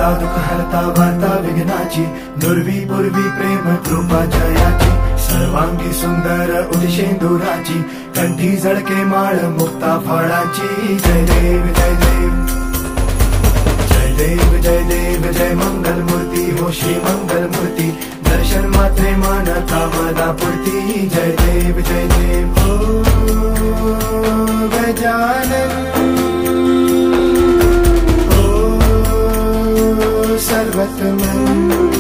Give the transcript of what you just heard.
हरता दुःख हरता वार्ता विघ्नाची, दुर्वी पूर्वी प्रेम कृपा जयाची, सर्वांगी सुंदर उदिशेंदुराची, कंठी झळके माळ मुक्ता फळाची. जय देव जय देव जय देव जय देव जय मंगल मूर्ती हो श्री मंगल मूर्ती, दर्शन मात्रे मन कामना पूर्ती. जय देव जय देव हो गजानन हो सर्वतमन.